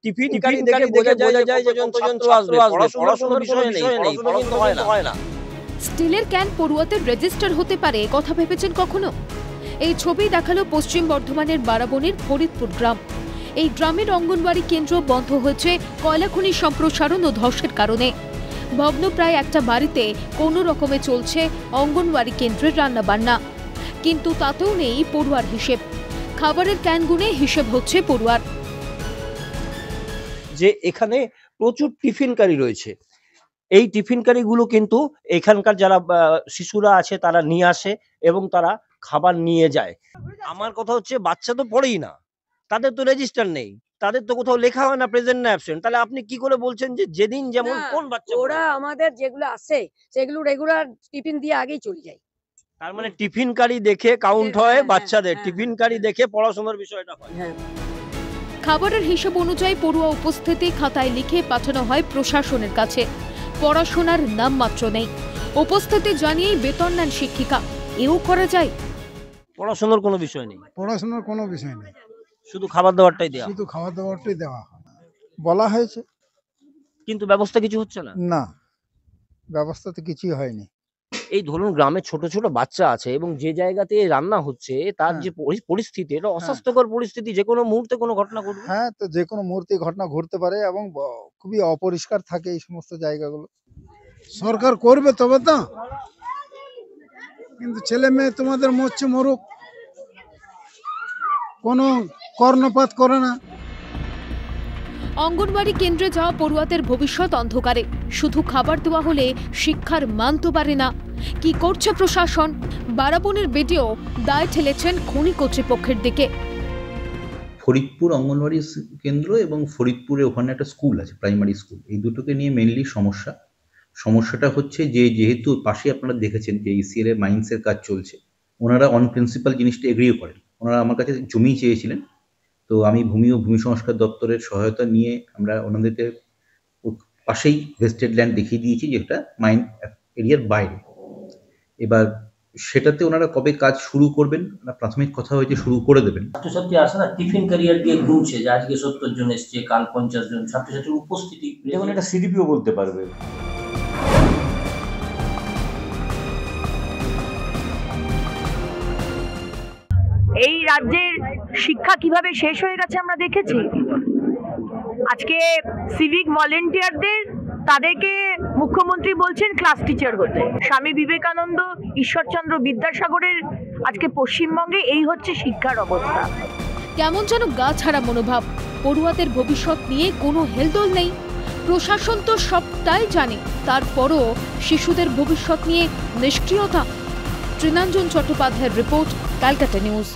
Tiffin কারি দেখে বোঝা যায় যে কতজন ছাত্র আসবে, পড়াশোনার বিষয় নেই, পড়াশোনা কিন্তু হয় না। স্টিলের ক্যান পড়ুয়াদের রেজিস্টার হতে পারে, কথা ভেবেছেন কখনো? এই ছবি দেখালো পশ্চিম বর্ধমানের বারাবণীর ফরিদপুর গ্রাম। এই গ্রামের অঙ্গনওয়াড়ি কেন্দ্র বন্ধ হয়েছে কয়লা খনি সম্প্রসারণ ও ধসের কারণে। ভগ্ন প্রায় একটা বাড়িতে কোনো রকমে চলছে অঙ্গনওয়াড়ি কেন্দ্রের রান্নাবান্না, কিন্তু তাতেও নেই পড়ুয়ার হিসেব। খাবারের ক্যান গুনে হিসেব হচ্ছে পড়ুয়ার। যে এখানে প্রচুর টিফিনকারী রয়েছে, এই টিফিনকারীগুলো কিন্তু এখানকার যারা শিশুরা আছে তারা নিয়ে আসে এবং তারা খাবার নিয়ে যায়। আমার কথা হচ্ছে বাচ্চা তো পড়েই না, তাদের তো রেজিস্টার নেই, তাদের তো কোথাও লেখা হয় না প্রেজেন্ট না অ্যাবসেন্ট। তাহলে আপনি কি করে বলছেন যে যেদিন যেমন কোন বাচ্চা? ওরা আমাদের যেগুলো আসে সেগুলো রেগুলার টিফিন দিয়ে আগেই চলে যায়। তার মানে টিফিনকারী দেখে কাউন্ট হয় বাচ্চাদের, টিফিনকারী দেখে পড়াশোনার বিষয়টা হয়। খাবারের হিসাব অনুযায়ী পড়ুয়া উপস্থিতি খাতায় লিখে পাঠানো হয় প্রশাসনের কাছে। পড়াশোনার নাম মাত্র নেই, উপস্থিতি জানিয়েই বেতন নেন শিক্ষিকা। এও করা যায়? পড়াশোনার কোনো বিষয় নেই, পড়াশোনার কোনো বিষয় নেই, শুধু খাবার দাবারটাই দেওয়া, শুধু খাবার দাবারটাই দেওয়া হয়। বলা হয়েছে কিন্তু ব্যবস্থা কিছু হচ্ছে না। না, ব্যবস্থা তো কিছুই হয়নি। এই ধরুন গ্রামে ছোট ছোট বাচ্চা আছে এবং যে জায়গাতে রান্না হচ্ছে তার যে পরিস্থিতি, এটা অস্বাস্থ্যকর পরিস্থিতি, যে কোনো মুহূর্তে কোনো ঘটনা ঘটবে। হ্যাঁ, তো যে কোনো মুহূর্তে ঘটনা ঘটতে পারে এবং খুবই অপরিষ্কার থাকে এই সমস্ত জায়গাগুলো। সরকার করবে তবে তো, কিন্তু ছেলে মেয়ে তোমাদের মরছে মরুক, কোনো কর্ণপাত করে না। অঙ্গনওয়াড়ি কেন্দ্রে যাওয়া পড়ুয়াদের ভবিষ্যৎ অন্ধকারে। শুধু খাবার দেওয়া হলে শিক্ষার মান তো বাড়ে না। কি করছে প্রশাসন? বারাবণীর ভিডিও দায় ঠেলেছেন খনি কর্তৃপক্ষের দিকে। ফরিদপুর অঙ্গনওয়াড়ি কেন্দ্র এবং ফরিদপুরে ওখানে একটা স্কুল আছে, প্রাইমারি স্কুল, এই দুটোকে নিয়ে মেইনলি সমস্যাটা হচ্ছে যে যেহেতু পাশে আপনারা দেখেছেন যে ইসিএল এর মাইন্সের কাজ চলছে, ওনারা অন প্রিন্সিপাল জিনিসটা এগ্রিও করেন। ওনারা আমার কাছে জমি চেয়েছিলেন, তো আমি ভূমি ও ভূমি সংস্কার দপ্তরের সহায়তা নিয়ে আমরা ওনাদেরকে পাশেই ভেস্টেড ল্যান্ড দেখিয়ে দিয়েছি, যেটা মাইন এরিয়ার বাইরে। এবার সেটাতে ওনারা কবে কাজ শুরু করবেন, প্রাথমিক কথা হয়েছে শুরু করে দেবেন। ছাত্রছাত্রী আসে না, টিফিন ক্যারিয়ার দিয়ে ঘুরছে যে আজকে 70 জন এসছে, কাল 50 জন ছাত্রছাত্রীর উপস্থিতি, যেমন এটা সিডিপিও বলতে পারবে। এই রাজ্যের শিক্ষা কিভাবে শেষ হয়ে গেছে আমরা দেখেছি। আজকে সিভিক ভলেন্টিয়ারদের তাদেরকে মুখ্যমন্ত্রী বলছেন ক্লাস টিচার হতে। স্বামী বিবেকানন্দ, ঈশ্বরচন্দ্র বিদ্যাসাগরের আজকে পশ্চিমবঙ্গে এই হচ্ছে শিক্ষার অবস্থা। কেমন যেন গা ছাড়া মনোভাব। পড়ুয়াদের ভবিষ্যৎ নিয়ে কোনো হেলদোল নেই। প্রশাসন তো সবটাই জানে, তারপরও শিশুদের ভবিষ্যৎ নিয়ে নিষ্ক্রিয়তা। তৃণাঞ্জন চট্টোপাধ্যায়ের রিপোর্ট, ক্যালকাটা নিউজ।